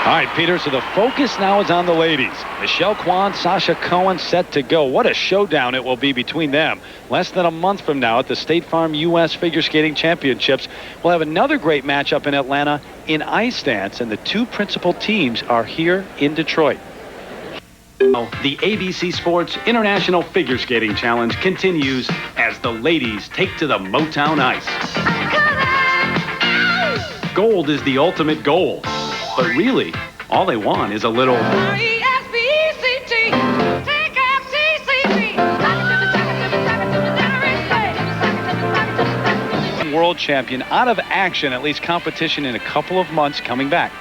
All right, Peter, so the focus now is on the ladies. Michelle Kwan, Sasha Cohen set to go. What a showdown it will be between them. Less than a month from now at the State Farm U.S. Figure Skating Championships, we'll have another great matchup in Atlanta in ice dance, and the two principal teams are here in Detroit. The ABC Sports International Figure Skating Challenge continues as the ladies take to the Motown ice. Gold is the ultimate goal. But really, all they want is a little world champion out of action, at least competition in a couple of months coming back.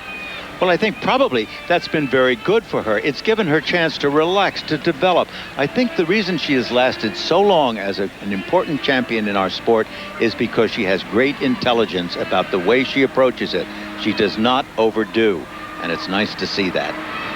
Well, I think probably that's been very good for her. It's given her a chance to relax, to develop. I think the reason she has lasted so long as an important champion in our sport is because she has great intelligence about the way she approaches it. She does not overdo, and it's nice to see that.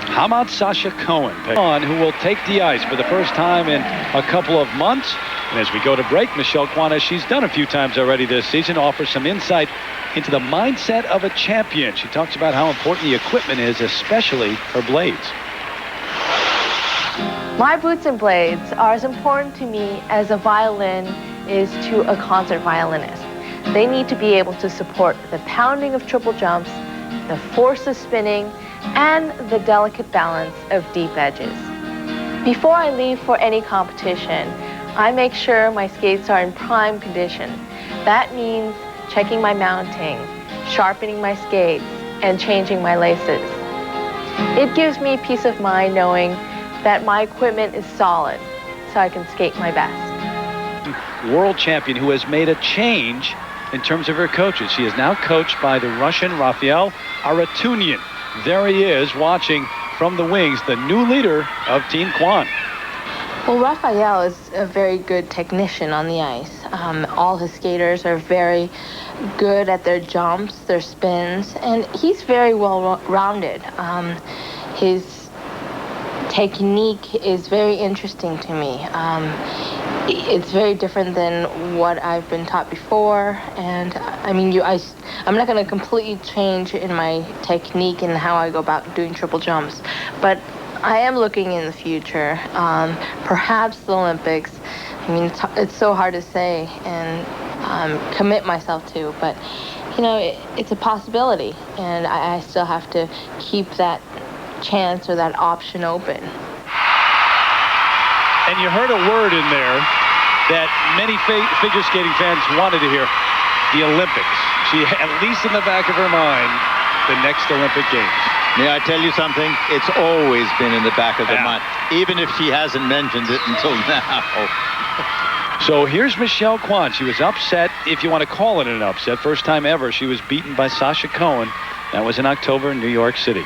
How about Sasha Cohen, who will take the ice for the first time in a couple of months? And as we go to break, Michelle Kwan, as she's done a few times already this season, offers some insight into the mindset of a champion. She talks about how important the equipment is, especially her blades. My boots and blades are as important to me as a violin is to a concert violinist. They need to be able to support the pounding of triple jumps, the force of spinning, and the delicate balance of deep edges. Before I leave for any competition, I make sure my skates are in prime condition. That means checking my mounting, sharpening my skates, and changing my laces. It gives me peace of mind knowing that my equipment is solid, so I can skate my best. World champion who has made a change in terms of her coaches. She is now coached by the Russian Rafael Aratunian. There he is watching from the wings, the new leader of Team Kwan. Well, Rafael is a very good technician on the ice. All his skaters are very good at their jumps, their spins, and he's very well-rounded. His technique is very interesting to me. It's very different than what I've been taught before, and I mean, I'm not going to completely change in my technique and how I go about doing triple jumps, but I am looking in the future, perhaps the Olympics. I mean, it's so hard to say and commit myself to, but you know, it's a possibility, and I still have to keep that chance or that option open. And you heard a word in there that many figure skating fans wanted to hear, the Olympics. She, at least in the back of her mind, the next Olympic Games. May I tell you something? It's always been in the back of her mind, even if she hasn't mentioned it until now. So here's Michelle Kwan. She was upset, if you want to call it an upset. First time ever she was beaten by Sasha Cohen. That was in October in New York City.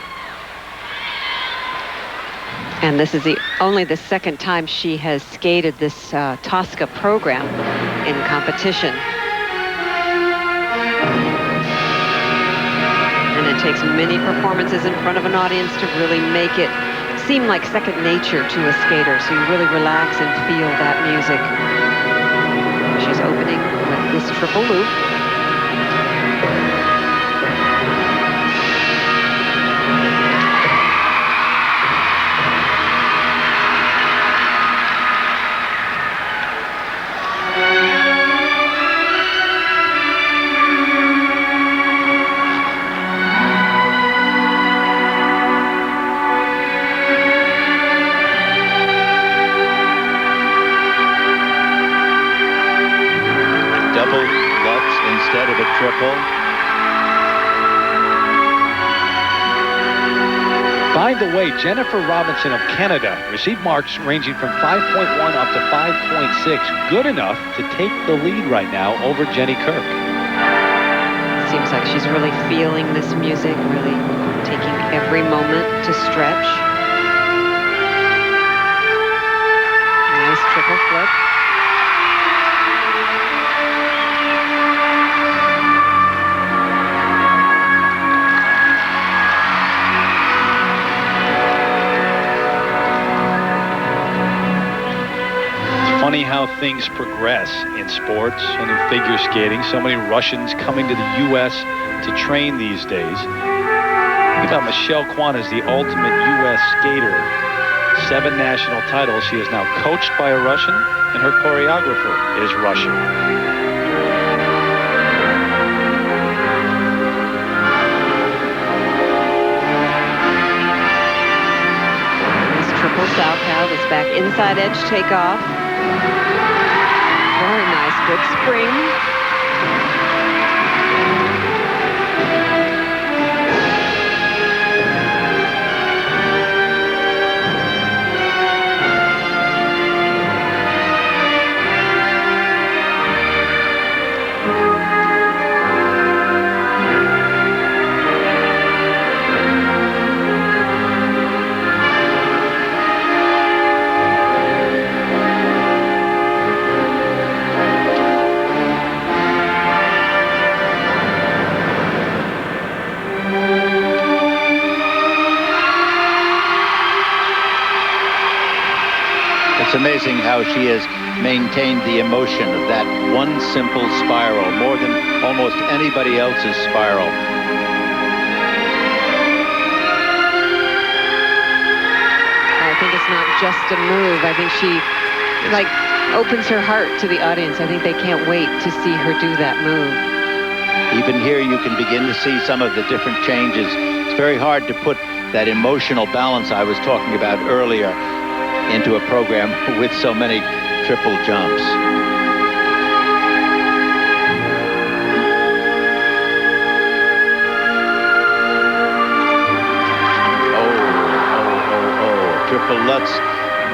And this is only the second time she has skated this Tosca program in competition. And it takes many performances in front of an audience to really make it seem like second nature to a skater. So you really relax and feel that music. She's opening with this triple loop. By the way, Jennifer Robinson of Canada received marks ranging from 5.1 up to 5.6. Good enough to take the lead right now over Jenny Kirk. Seems like she's really feeling this music, really taking every moment to stretch. Nice triple flip. Funny how things progress in sports and in figure skating. So many Russians coming to the U.S. to train these days. Think about Michelle Kwan as the ultimate U.S. skater. 7 national titles. She is now coached by a Russian, and her choreographer is Russian. Triple Salchow, this back inside edge takeoff. Very nice, good spring. It's amazing how she has maintained the emotion of that one simple spiral more than almost anybody else's spiral. I think it's not just a move. I think she opens her heart to the audience. I think they can't wait to see her do that move. Even here you can begin to see some of the different changes. It's very hard to put that emotional balance I was talking about earlier into a program with so many triple jumps. Triple Lutz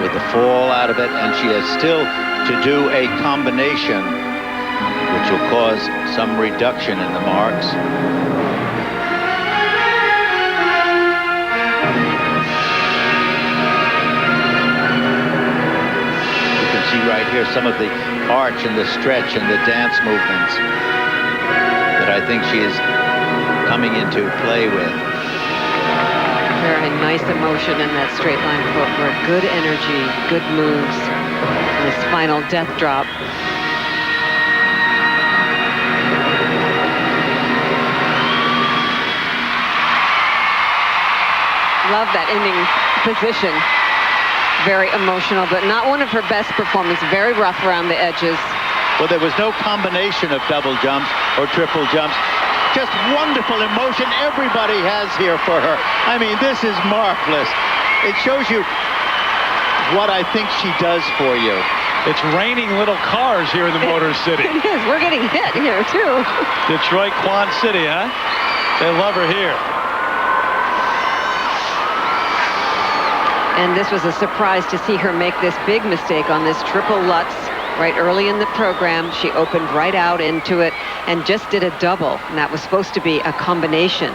with the fall out of it, and she has still to do a combination which will cause some reduction in the marks. You can see right here some of the arch and the stretch and the dance movements that I think she is coming into play with. Very nice emotion in that straight line footwork. Good energy, good moves. And this final death drop. Love that ending position. Very emotional, but not one of her best performances. Very rough around the edges. Well, there was no combination of double jumps or triple jumps. Just wonderful emotion everybody has here for her. I mean, this is marvelous. It shows you what I think she does for you. It's raining little cars here in the Motor City. It is. We're getting hit here, too. Detroit, Kwan City, huh? They love her here. And this was a surprise to see her make this big mistake on this triple Lutz. Right early in the program, she opened right out into it and just did a double. And that was supposed to be a combination.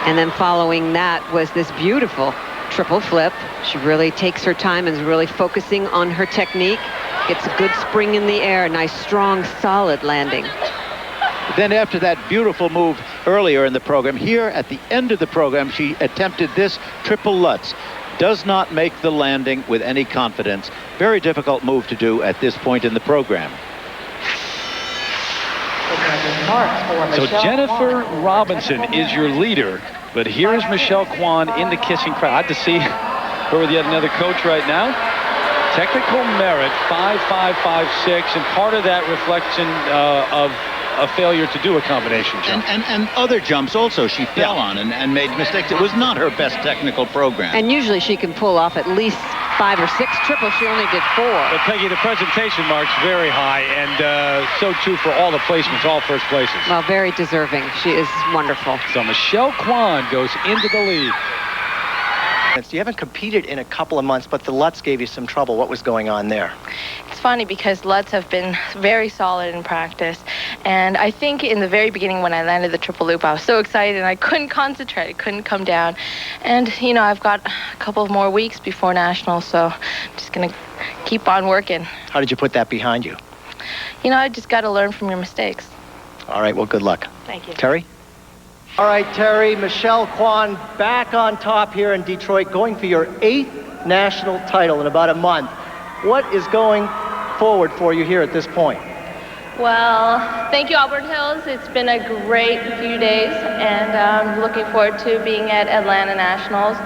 And then following that was this beautiful triple flip. She really takes her time and is really focusing on her technique. Gets a good spring in the air, nice, strong, solid landing. Then after that beautiful move earlier in the program, here at the end of the program, she attempted this triple Lutz. Does not make the landing with any confidence. Very difficult move to do at this point in the program. So Jennifer Robinson is your leader, but here's Michelle Kwan in the kissing crowd. I had to see her with yet another coach right now. Technical merit, 5.556, and part of that reflection of a failure to do a combination jump. And other jumps also she fell on and made mistakes. It was not her best technical program. And usually she can pull off at least 5 or 6 triples. She only did 4. But Peggy, the presentation mark's very high, and so too for all the placements, all first places. Well, very deserving. She is wonderful. So Michelle Kwan goes into the lead. You haven't competed in a couple of months, but the Lutz gave you some trouble. What was going on there? It's funny because Lutz have been very solid in practice, and I think in the very beginning when I landed the triple loop, I was so excited and I couldn't concentrate, I couldn't come down. And you know, I've got a couple of more weeks before nationals, so I'm just gonna keep on working. How did you put that behind you? You know, I just got to learn from your mistakes. All right, well, good luck. Thank you. Terry? All right, Terry, Michelle Kwan back on top here in Detroit, going for your 8th national title in about a month. What is going forward for you here at this point? Well, thank you, Albert Hills. It's been a great few days, and I'm looking forward to being at Atlanta Nationals.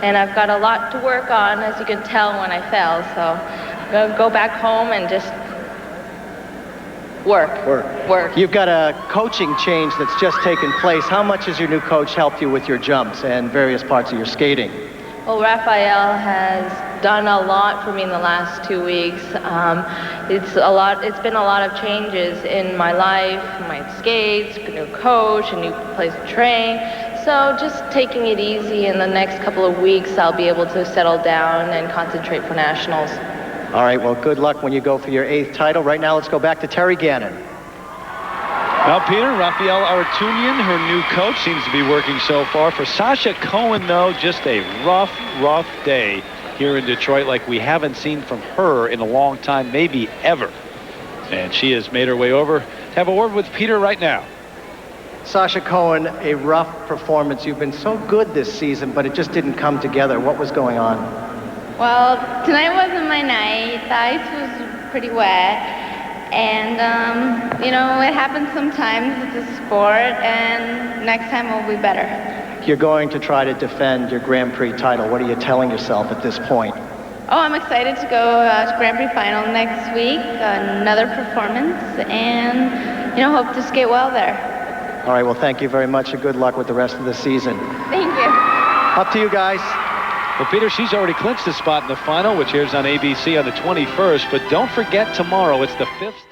And I've got a lot to work on, as you can tell when I fell. So I'm going to go back home and just work. You've got a coaching change that's just taken place. How much has your new coach helped you with your jumps and various parts of your skating? Well, Raphael has done a lot for me in the last 2 weeks. It's been a lot of changes in my life, my skates, a new coach, a new place to train. So just taking it easy. In the next couple of weeks, I'll be able to settle down and concentrate for nationals. All right, well, good luck when you go for your 8th title. Right now, let's go back to Terry Gannon. Well, Peter, Raphael Aratunian, her new coach, seems to be working so far. For Sasha Cohen, though, just a rough day here in Detroit, like we haven't seen from her in a long time, maybe ever. And she has made her way over to have a word with Peter right now. Sasha Cohen, a rough performance. You've been so good this season, but it just didn't come together. What was going on? Well, tonight wasn't my night. The ice was pretty wet. And, you know, it happens sometimes. It's a sport, and next time will be better. You're going to try to defend your Grand Prix title. What are you telling yourself at this point? Oh, I'm excited to go to Grand Prix final next week. Another performance, and, you know, hope to skate well there. All right, well, thank you very much, and good luck with the rest of the season. Thank you. Up to you guys. Well, Peter, she's already clinched a spot in the final, which airs on ABC on the 21st. But don't forget tomorrow, it's the 5th.